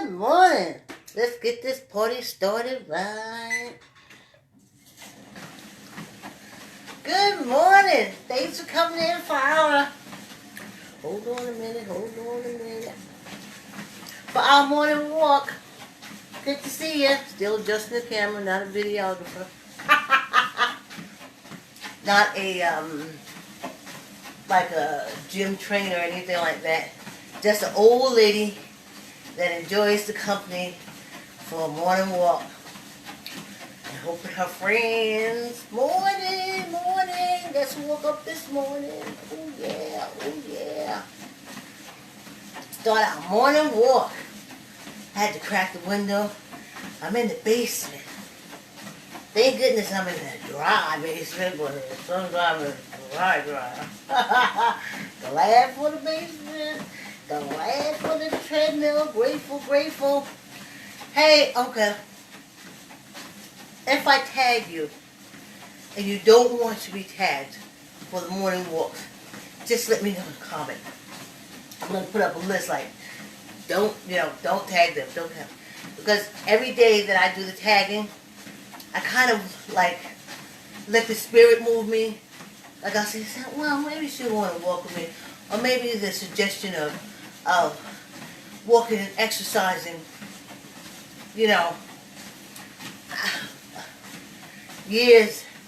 Good morning. Let's get this party started right. Good morning. Thanks for coming in for our... Hold on a minute. For our morning walk. Good to see you. Still adjusting the camera, not a videographer. Not a, like a gym trainer or anything like that. Just an old lady that enjoys the company for a morning walk. And hope with her friends. Morning. Guess who woke up this morning? Oh yeah. Start our morning walk. I had to crack the window. I'm in the basement. Thank goodness I'm in the dry basement, but the sun's driving dry. Glad for the basement. Glad for the treadmill. Grateful. Hey, Uncle. If I tag you and you don't want to be tagged for the morning walks, just let me know in the comment. I'm going to put up a list like, don't tag them. Don't tag them. Because every day that I do the tagging, I kind of like let the spirit move me. Like I say, well, maybe she'll want to walk with me. Or maybe the suggestion of walking and exercising,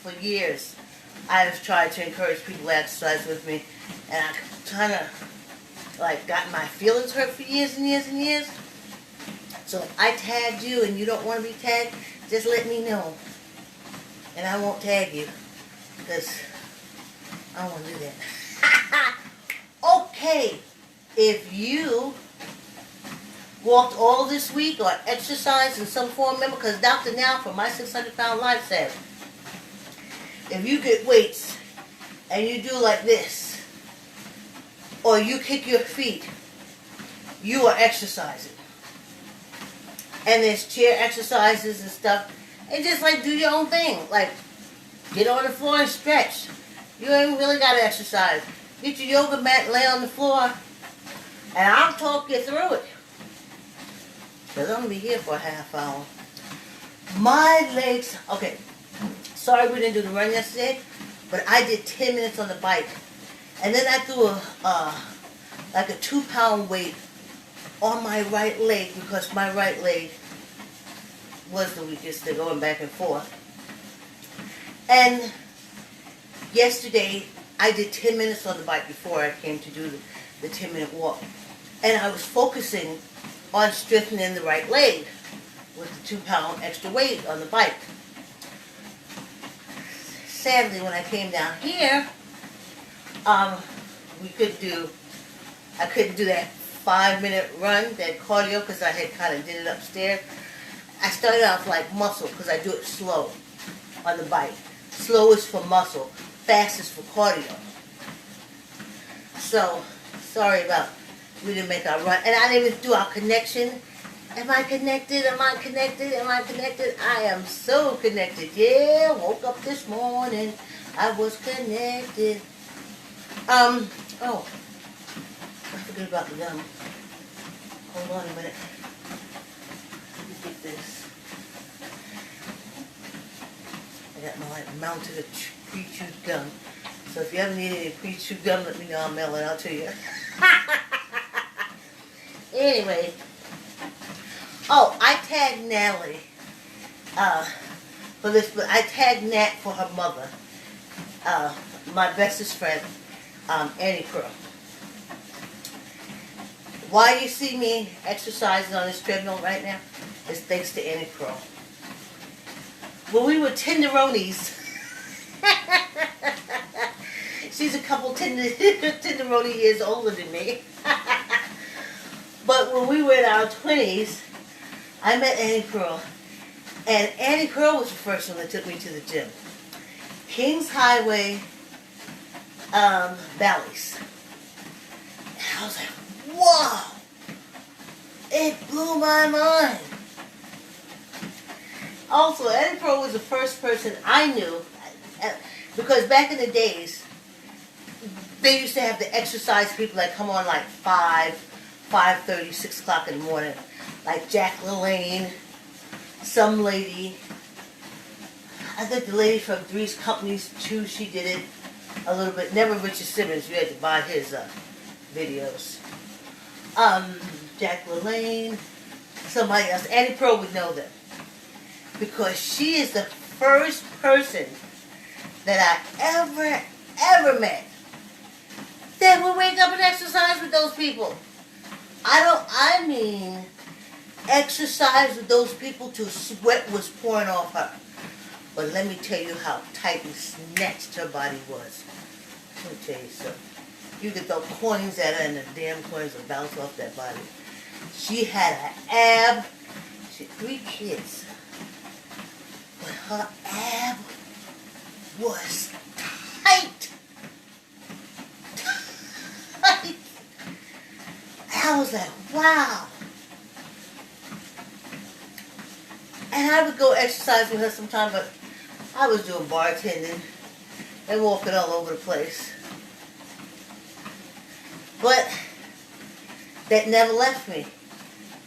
for years, I've tried to encourage people to exercise with me, and I kind of got my feelings hurt for years and years. So if I tagged you and you don't want to be tagged, just let me know, and I won't tag you, because I don't want to do that. Okay, if you walked all this week or exercised in some form, remember, because Dr. Now from My 600-Pound Life said, if you get weights and you do like this, or you kick your feet, you are exercising. And there's chair exercises and stuff. And just do your own thing. Get on the floor and stretch. You ain't really got to exercise. Get your yoga mat, lay on the floor, and I'll talk you through it. Because I'm going to be here for a half hour. My legs, okay, sorry we didn't do the run yesterday, but I did 10 minutes on the bike. And then I threw a 2-pound weight on my right leg, because my right leg was the weakest. They're going back and forth. And yesterday, I did 10 minutes on the bike before I came to do the 10-minute walk. And I was focusing on strengthening the right leg with the 2-pound extra weight on the bike. Sadly, when I came down here, I couldn't do that 5-minute run, that cardio, because I had kind of did it upstairs. I started off like muscle, because I do it slow on the bike. Slow is for muscle, fast is for cardio. So, sorry about we didn't make our run. And I didn't even do our connection. Am I connected? I am so connected. Yeah, woke up this morning. I was connected. I forgot about the gum. Hold on a minute. Let me get this. I got my mounted a pre-chewed gum. So if you ever need any pre-chewed gum, let me know. I'll mail it out to you. Anyway. Oh, I tagged Natalie for this, but I tagged Nat for her mother. My bestest friend, Annie Crow. Why you see me exercising on this treadmill right now is thanks to Annie Crow. When we were tenderonies, she's a couple tenderoni years older than me. But when we were in our 20s, I met Annie Crow. And Annie Crow was the first one that took me to the gym. Kings Highway, Bally's. And I was like, whoa! It blew my mind. Also, Annie Crow was the first person I knew, because back in the days, they used to have the exercise people that come on like 5, 5:30, 6 o'clock in the morning. Like Jack LaLanne, some lady, I think the lady from Three's Companies too, she did it a little bit. Never Richard Simmons, you had to buy his videos. Jack LaLanne, somebody else. Annie Pearl would know them. Because she is the first person that I ever met that would wake up and exercise with those people. I mean, exercise with those people till sweat was pouring off her. But let me tell you how tight and snatched her body was. Let me tell you something. You could throw coins at her and the damn coins would bounce off that body. She had an ab. She had 3 kids. But her ab was tight. Tight. I was like, wow. And I would go exercise with her sometime, but I was doing bartending and walking all over the place. But that never left me,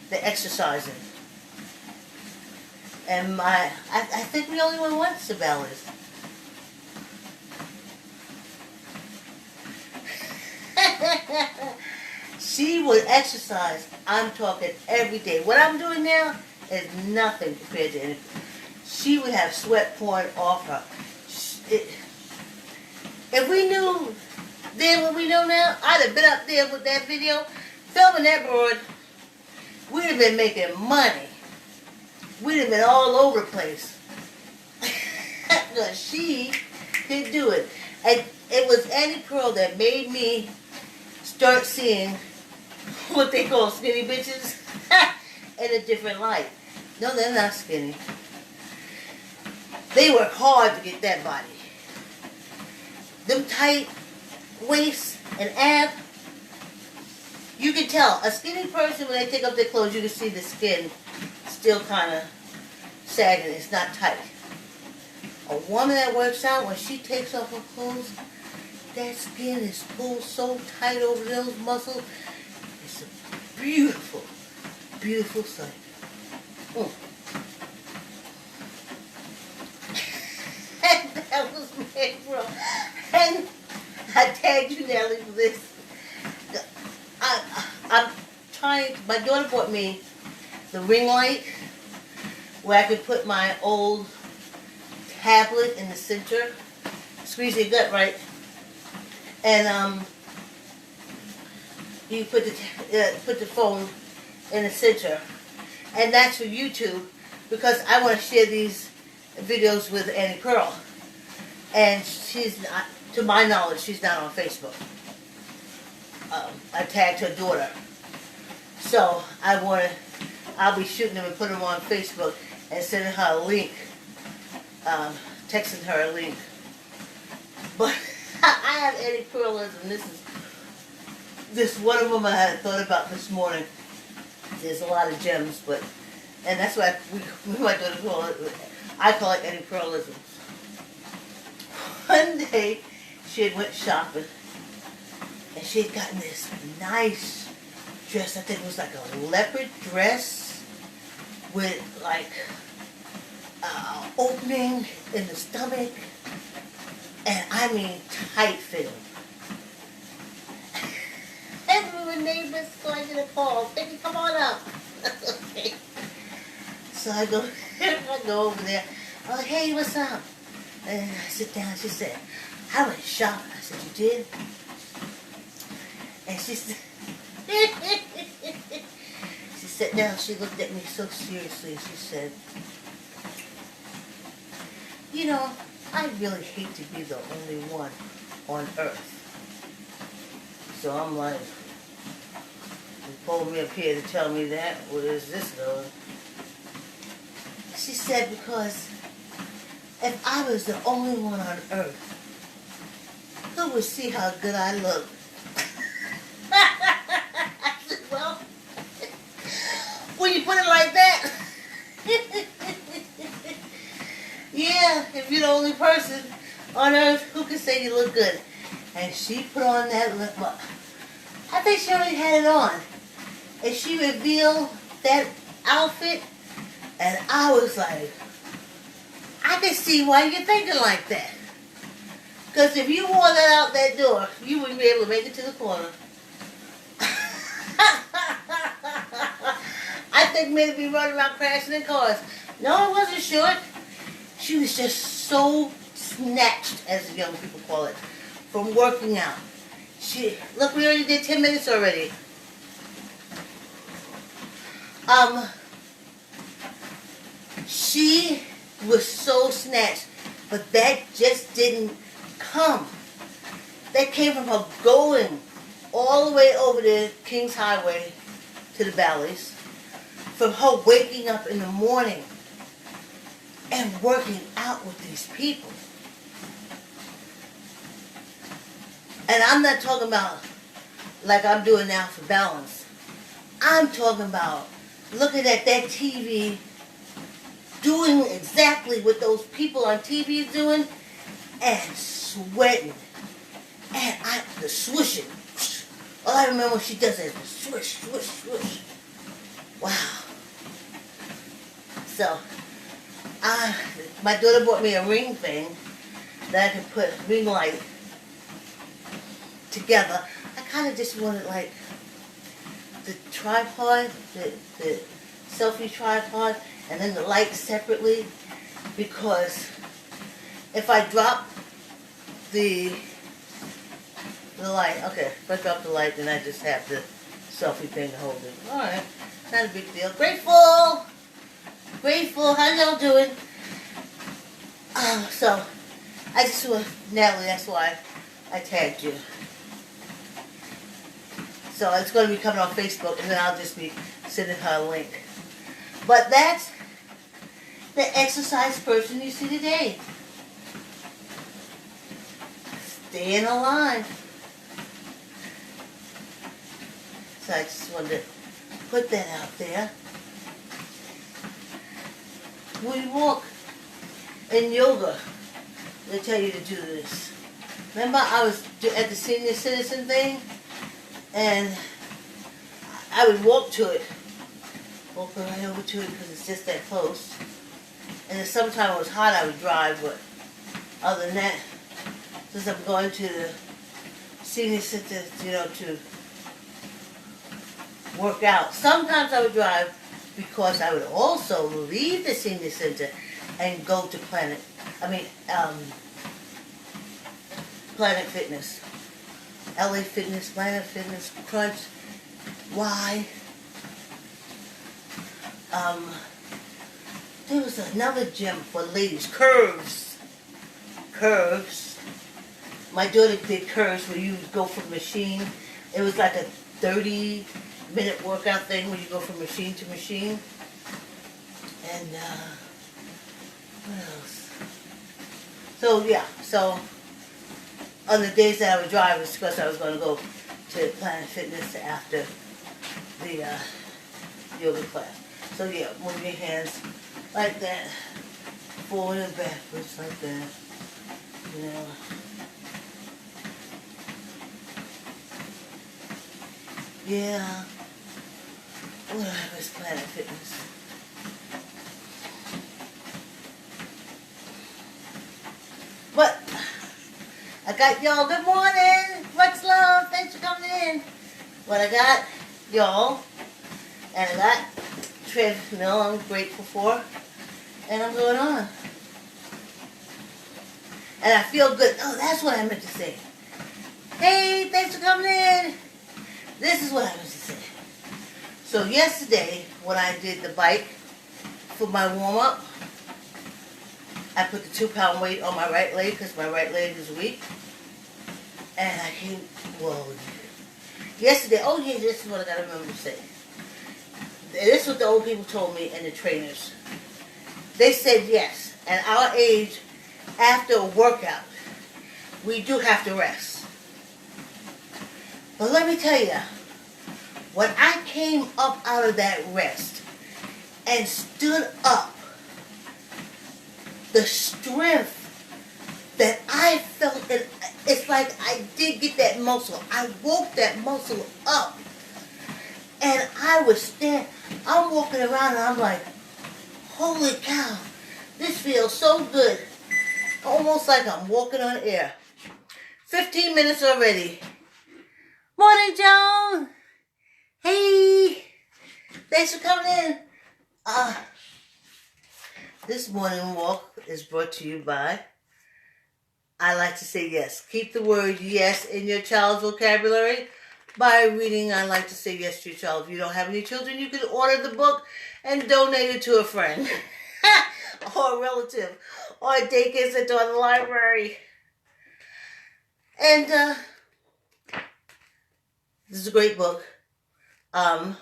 the exercising. And I think we only went once to Bally's. She would exercise, I'm talking every day. What I'm doing now is nothing compared to anything. She would have sweat pouring off her. If we knew then what we know now, I'd have been up there with that video, filming that broad. We'd have been making money. We'd have been all over the place. She could do it. And it was Annie Pearl that made me start seeing what they call skinny bitches in a different light. No, they're not skinny. They work hard to get that body. Them tight waist and ab, you can tell. A skinny person, when they take off their clothes, you can see the skin still kind of sagging. It's not tight. A woman that works out, when she takes off her clothes, that skin is pulled so tight over those muscles. It's a beautiful, beautiful sight. And that was my bro. And I tagged you, Nelly, for this. I'm trying. My daughter bought me the ring light where I could put my old tablet in the center, squeeze your gut right, and you put the phone in the center, and that's for YouTube because I want to share these videos with Annie Pearl, and she's not, to my knowledge, she's not on Facebook. I tagged her daughter, so I'll be shooting them and putting them on Facebook and sending her a link, texting her a link. But I have Annie Pearlism. This one of them I had thought about this morning. There's a lot of gems, and that's why we might call it. I call it Annie Pearlism. One day she had went shopping, and she had gotten this nice dress. I think it was like a leopard dress with like opening in the stomach, and I mean tight fitting. And we were neighbors, so I did a call. Baby, come on up. Okay. So I go over there. Oh, hey, what's up? And I sit down. She said, I went shopping. I said, you did? And she said, she sat down. She looked at me so seriously. And she said, you know, I really hate to be the only one on earth. So I'm like, you pulled me up here to tell me that. Where is this going? She said, because if I was the only one on earth, who would see how good I look? I said, well, when you put it like that, yeah, if you're the only person on earth, who can say you look good? And she put on that lip. I think she already had it on. and she revealed that outfit, and I was like, I can see why you're thinking like that. Because if you wore that out that door, you wouldn't be able to make it to the corner. I think maybe running around crashing in cars. No, it wasn't short. She was just so snatched, as the young people call it, from working out. Look, we already did 10 minutes already. She was so snatched, but that just didn't come. That came from her going all the way over the Kings Highway to the valleys, from her waking up in the morning and working out with these people. And I'm not talking about like I'm doing now for balance. I'm talking about looking at that TV, doing exactly what those people on TV is doing, and sweating. And the swishing. All I remember when she does is swish, swish, swish. Wow. So, my daughter bought me a ring thing that I could put ring light together. I kind of just wanted like the tripod, the selfie tripod, and then the light separately, because if I drop the light, okay, if I drop the light, then I just have the selfie thing to hold it. Alright, not a big deal. Grateful! Grateful, how y'all doing? So, I just want, Natalie, that's why I tagged you. So it's going to be coming on Facebook, and then I'll just be sending her a link. But that's the exercise person you see today. Staying alive. So I just wanted to put that out there. We walk in yoga. They tell you to do this. Remember I was at the senior citizen thing? And I would walk to it. Walk right over to it because it's just that close. And if sometime it was hot, I would drive, but other than that, since I'm going to the senior center, to work out, sometimes I would drive because I would also leave the senior center and go to Planet Fitness. LA Fitness, Planet Fitness, Crunch, Y. There was another gym for ladies, Curves. Curves. My daughter did Curves where you would go from machine. It was like a 30-minute workout thing where you go from machine to machine. And, what else? So, yeah, on the days that I would drive, it's because I was going to go to Planet Fitness after the yoga class. So yeah, move your hands like that, forward and backwards like that, Yeah. Whatever is Planet Fitness. But I got y'all. Good morning. Much love. Thanks for coming in. But I got y'all, and I got treadmill I'm grateful for, and I'm going on. And I feel good. Oh, that's what I meant to say. Hey, thanks for coming in. This is what I meant to say. So yesterday, when I did the bike for my warm-up, I put the 2-pound weight on my right leg because my right leg is weak. And I came, yesterday, this is what I got to remember to say. This is what the old people told me and the trainers. They said yes, at our age, after a workout, we do have to rest. But let me tell you, when I came up out of that rest and stood up, the strength that I felt, it's like I did get that muscle. I woke that muscle up. And I I'm walking around and I'm like, holy cow, this feels so good. Almost like I'm walking on air. 15 minutes already. Morning, Joan. Hey, thanks for coming in. This morning walk is brought to you by I Like to Say Yes. Keep the word yes in your child's vocabulary by reading I Like to Say Yes to your child. If you don't have any children, you can order the book and donate it to a friend or a relative or a daycare center or the library. And this is a great book. I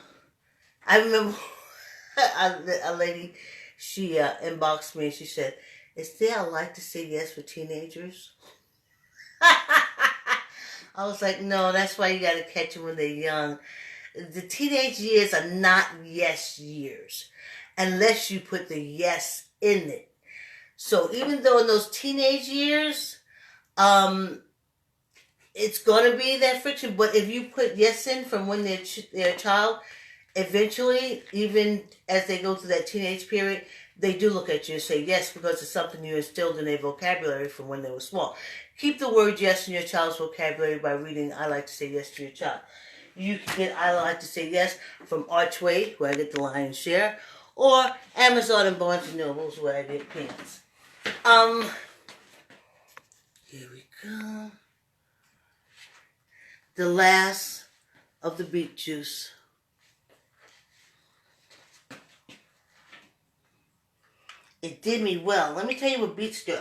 remember a lady, she inboxed me and she said, "Is there I Like to Say Yes for teenagers?" I was like, no, that's why you got to catch them when they're young. The teenage years are not yes years unless you put the yes in it. So even though in those teenage years, it's going to be that friction, but if you put yes in from when they're a child, eventually, even as they go through that teenage period, they do look at you and say yes because it's something you instilled in their vocabulary from when they were small. Keep the word yes in your child's vocabulary by reading I Like to Say Yes to Your Child. You can get I Like to Say Yes from Archway, where I get the lion's share, or Amazon and Barnes & Nobles, where I get peanuts. Here we go. The last of the beet juice. It did me well. Let me tell you what beets do.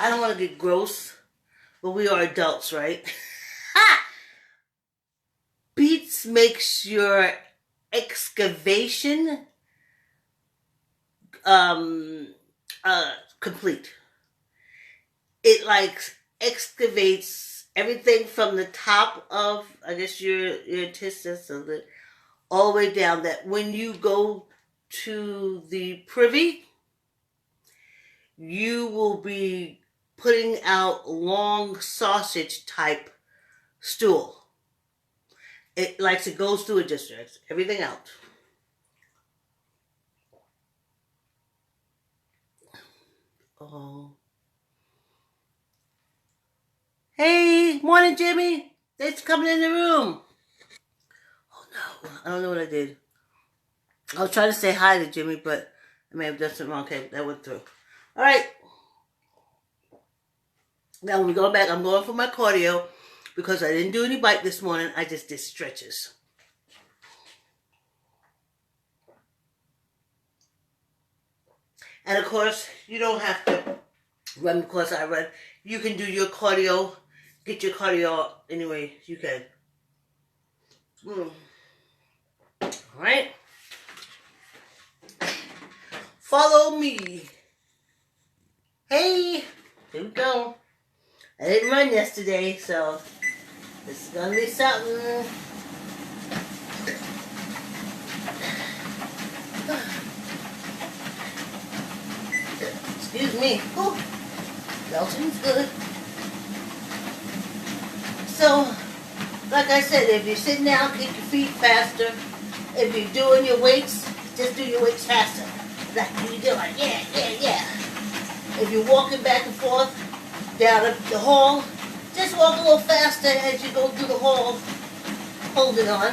I don't want to get gross, but we are adults, right? Beets makes your excavation complete. It like excavates everything from the top of, I guess, your intestines all the way down, that when you go to the privy, you will be putting out long sausage type stool. It likes, it goes through, it just drags everything out. Oh. Hey, morning, Jimmy. Thanks for coming in the room. Oh no, I don't know what I did. I was trying to say hi to Jimmy, but I may have done something wrong. Okay, that went through. All right. Now, when we go back, I'm going for my cardio because I didn't do any bike this morning. I just did stretches. And of course, you don't have to run because I run. You can do your cardio, get your cardio any way you can. All right. Follow me. Hey, here we go. I didn't run yesterday, so this is gonna be something. Excuse me. Ooh, Belching's good. So, like I said, if you're sitting down, kick your feet faster. If you're doing your weights, just do your weights faster. Like you do, like yeah. If you're walking back and forth down the hall, just walk a little faster as you go through the hall, holding on.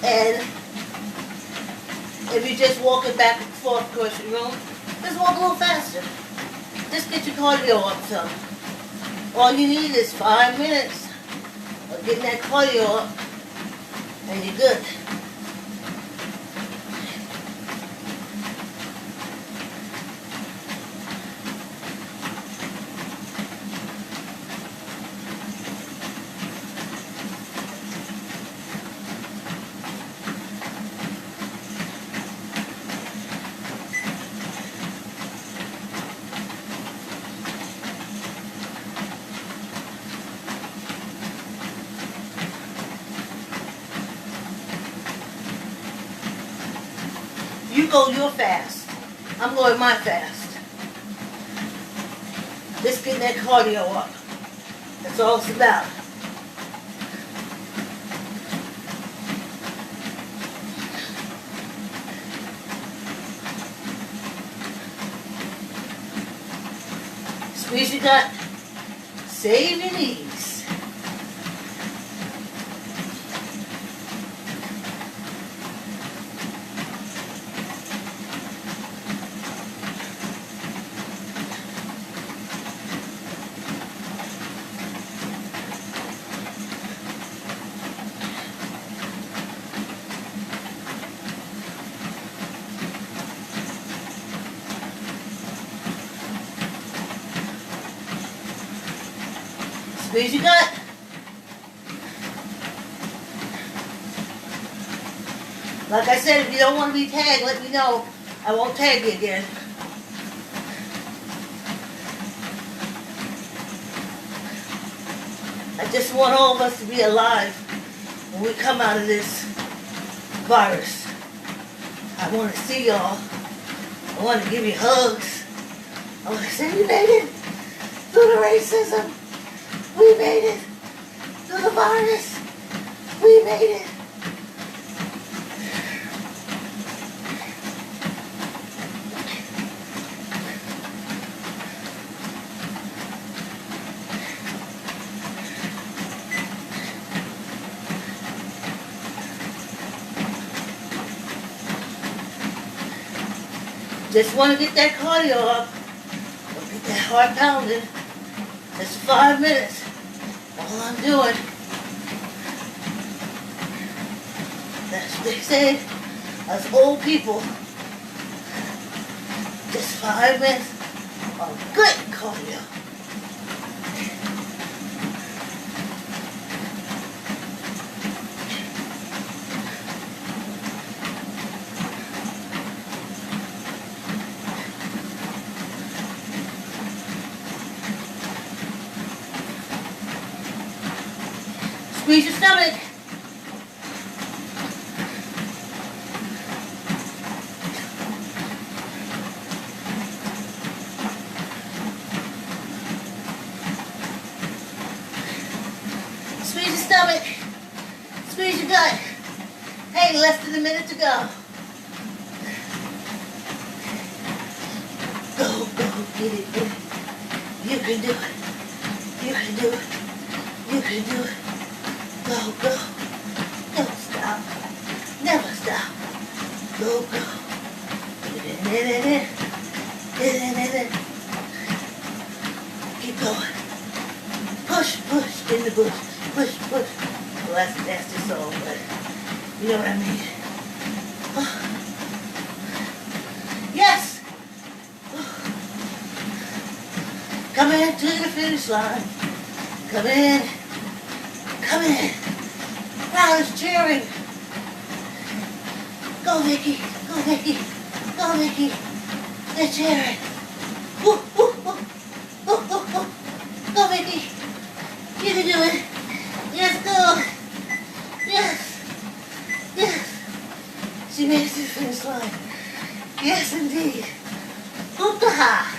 And if you're just walking back and forth across your room, just walk a little faster. Just get your cardio up some. All you need is 5 minutes of getting that cardio up, and you're good. You go your fast. I'm going my fast. Just getting that cardio up. That's all it's about. Squeeze your gut. Save your knees. Squeeze your gut. Like I said, if you don't want to be tagged, let me know. I won't tag you again. I just want all of us to be alive when we come out of this virus. I want to see y'all. I want to give you hugs. I want to say we made it through the racism. We made it through the virus. We made it. Just want to get that cardio up. Get that heart pounding. Just 5 minutes. All I'm doing. That's what they say. Us old people. Just 5 minutes of good cardio. Squeeze your stomach. Squeeze your stomach. Squeeze your gut. Hey, less than a minute to go. Go, get it, get it. You can do it. You can do it. You can do it. Go, go. Don't stop. Never stop. Go, go. Keep going. Push, push in the bush. Push, push. Well, that's a nasty song, but you know what I mean. Yes. Come in to the finish line. Come in. Come in. Crowd is cheering. Go, Vicky. Go, Vicky. Go, Vicky. They're cheering. Woo, woo, woo. Woo, woo, woo. Go, Vicky. You can do it. Yes, go. Yes. Yes. She made it to the finish line. Yes, indeed. Hoop-da-ha.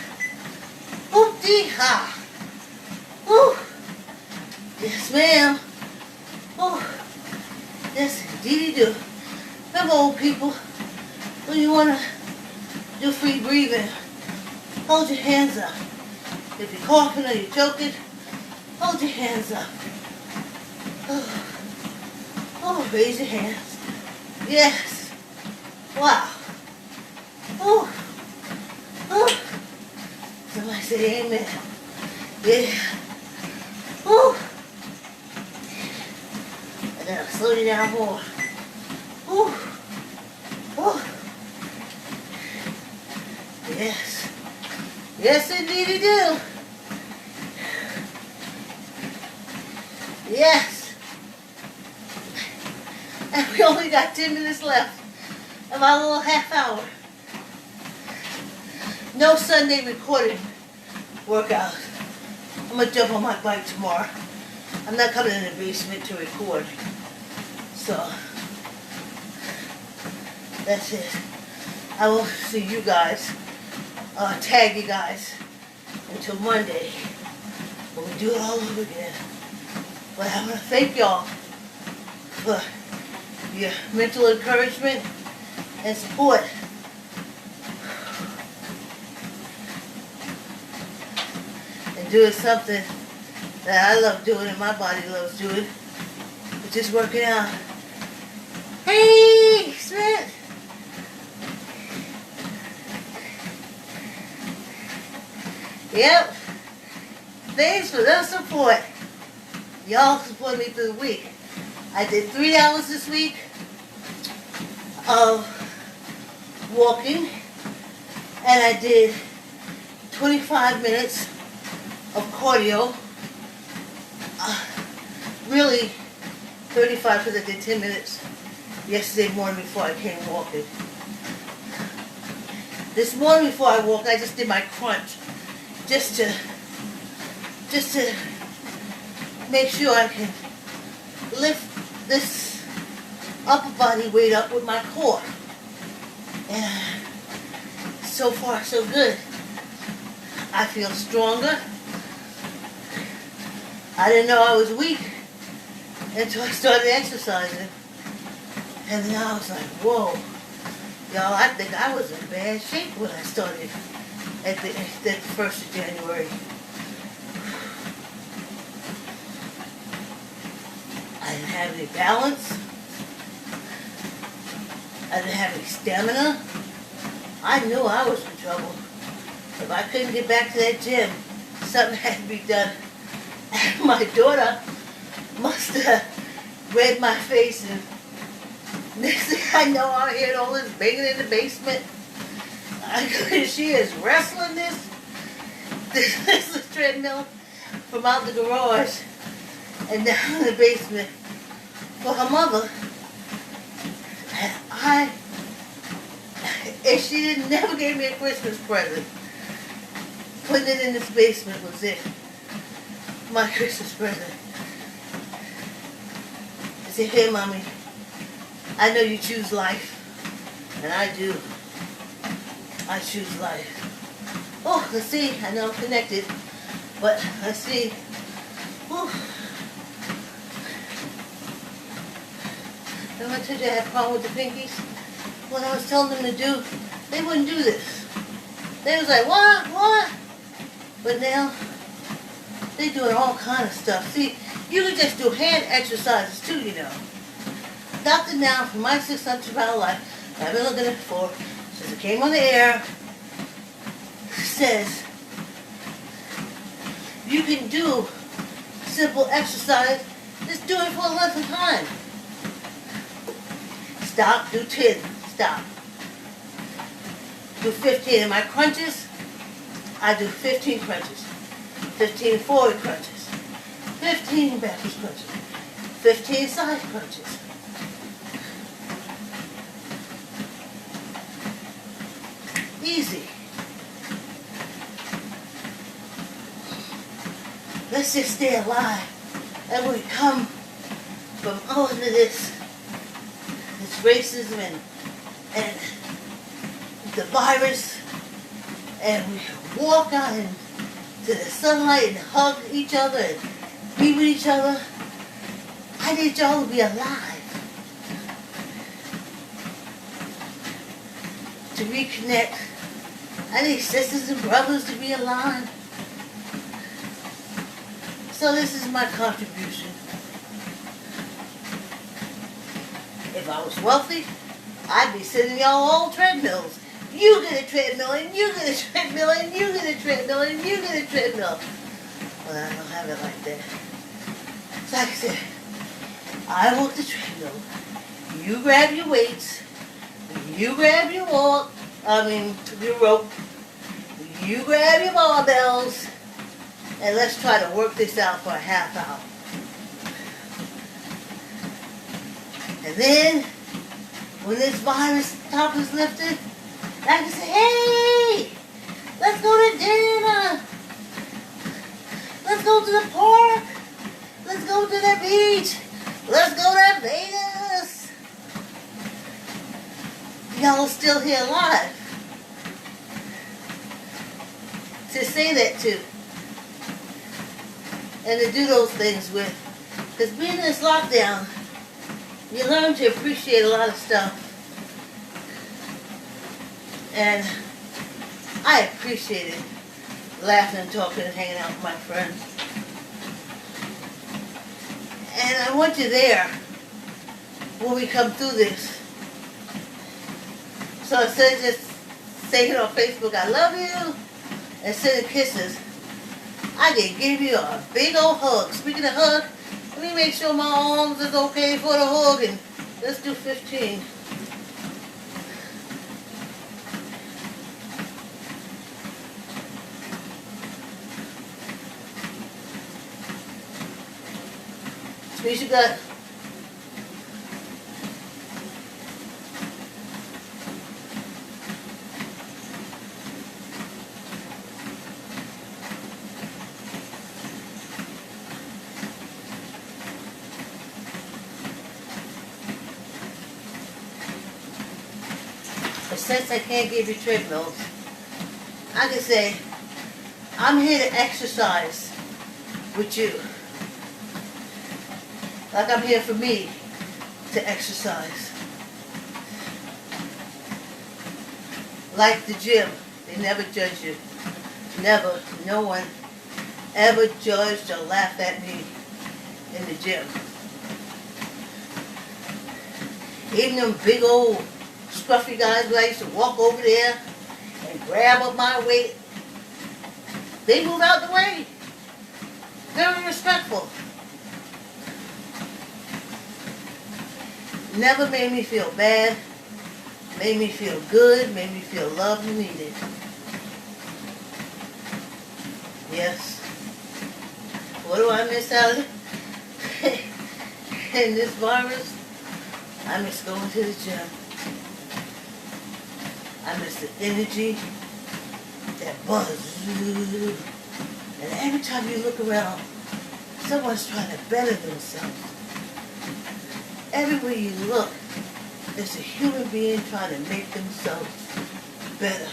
Hoop-dee-ha. Woo. Yes, ma'am. Oh, yes, indeed you do. Remember, old people, when you want to do free breathing, hold your hands up. If you're coughing or you're choking, hold your hands up. Oh, raise your hands. Yes. Wow. Oh, oh. Somebody say amen. Yeah. Oh. I gotta slow you down more. Ooh. Oh. Yes. Yes, indeed you do. Yes. And we only got 10 minutes left of our little half hour. No Sunday recording workout. I'm gonna jump on my bike tomorrow. I'm not coming in the basement to record. So, that's it. I will see you guys, tag you guys until Monday when we do it all over again. But I want to thank y'all for your mental encouragement and support. doing something that I love doing and my body loves doing, which is working out. Hey, Smith! Yep. Thanks for the support. Y'all support me through the week. I did 3 hours this week of walking, and I did 25 minutes of cardio. Really 35 because I did 10 minutes yesterday morning before I came walking. This morning before I walked, I just did my crunch just to make sure I can lift this upper body weight up with my core. And so far so good. I feel stronger. I didn't know I was weak until I started exercising. And then I was like, whoa. Y'all, I think I was in bad shape when I started at the 1st of January. I didn't have any balance. I didn't have any stamina. I knew I was in trouble. If I couldn't get back to that gym, something had to be done. And my daughter must have read my face, and next thing I know, I heard all this banging in the basement. She is wrestling this treadmill from out the garage and down in the basement for her mother. And she never gave me a Christmas present. Putting it in this basement was it. My Christmas present. I said, hey, Mommy, I know you choose life. And I do. I choose life. Oh, let's see. I know I'm connected. But let's see. Whew. Remember I told you I had a problem with the pinkies? What I was telling them to do, they wouldn't do this. They was like, what? But now, they're doing all kind of stuff. See, you can just do hand exercises too, you know. Dr. Now, for my 600-pound life, I've been looking at it for, since it came on the air, says, you can do simple exercise, just do it for a length of time. Stop, do 10, stop. Do 15. In my crunches, I do 15 crunches, 15 forward crunches, 15 backwards crunches, 15 side crunches. Easy. Let's just stay alive. And we come from all of this racism and the virus, and we walk out into the sunlight and hug each other and be with each other. I need y'all to be alive, to reconnect. I need sisters and brothers to be alive. So this is my contribution. If I was wealthy, I'd be sending y'all all treadmills. You get a treadmill, and you get a treadmill, and you get a treadmill, and you get a treadmill. Well, I don't have it like that. So like I said, I walk the treadmill. You grab your weights. You grab your your rope. You grab your barbells. And let's try to work this out for a half hour. And then, when this virus top is lifted, I can say, hey, let's go to dinner. Let's go to the park. Let's go to the beach. Let's go to Vegas. Y'all are still here alive. To say that to. And to do those things with. Because being in this lockdown, you learn to appreciate a lot of stuff. And I appreciated laughing and talking and hanging out with my friends. And I want you there when we come through this. So instead of just saying on Facebook, I love you, and sending kisses, I can give you a big old hug. Speaking of hug, let me make sure my arms is okay for the hug, and let's do 15. Squeeze your gut. But since I can't give you treadmills, I can say, I'm here to exercise with you. Like I'm here for me to exercise. Like the gym, they never judge you. Never. No one ever judged or laughed at me in the gym. Even them big old scruffy guys who I used to walk over there and grab up my weight, they move out the way. Very respectful. Never made me feel bad, made me feel good, made me feel loved and needed. Yes. What do I miss out in this virus? I miss going to the gym. I miss the energy, that buzz. And every time you look around, someone's trying to better themselves. Everywhere you look, there's a human being trying to make themselves better,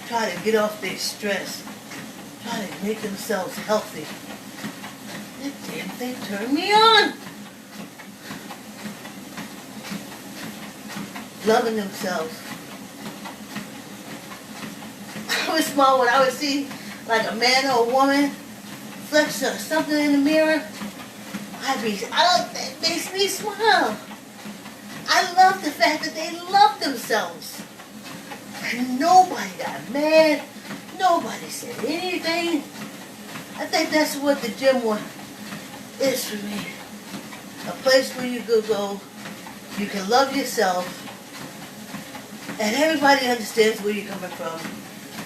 trying to get off their stress, trying to make themselves healthy. That damn thing turned me on. Loving themselves. I was small when I would see like a man or a woman flex or something in the mirror. That makes me smile. I love the fact that they love themselves. And nobody got mad. Nobody said anything. I think that's what the gym is for me. A place where you could go, you can love yourself, and everybody understands where you're coming from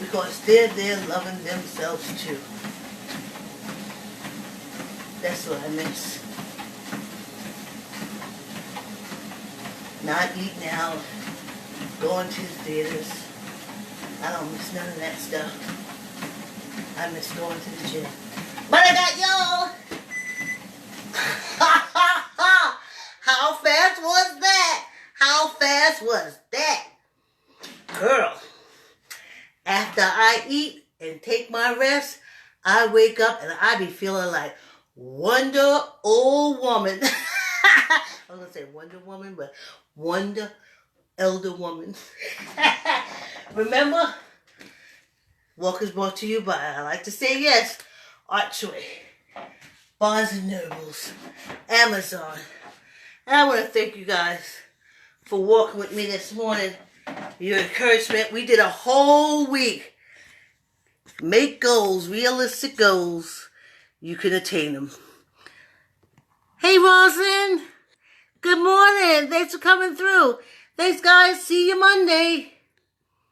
because they're there loving themselves too. That's what I miss. Not eating out, going to the theaters. I don't miss none of that stuff. I miss going to the gym. But I got y'all! How fast was that? How fast was that? Girl, after I eat and take my rest, I wake up and I be feeling like Wonder Old Woman. I was going to say Wonder Woman, but Wonder Elder Woman. Remember? Walk is brought to you by, I like to say yes, Archway, Barnes & Nobles, Amazon. And I want to thank you guys for walking with me this morning. Your encouragement. We did a whole week. Make goals, realistic goals. You can attain them. Hey, Rosin. Good morning. Thanks for coming through. Thanks, guys. See you Monday.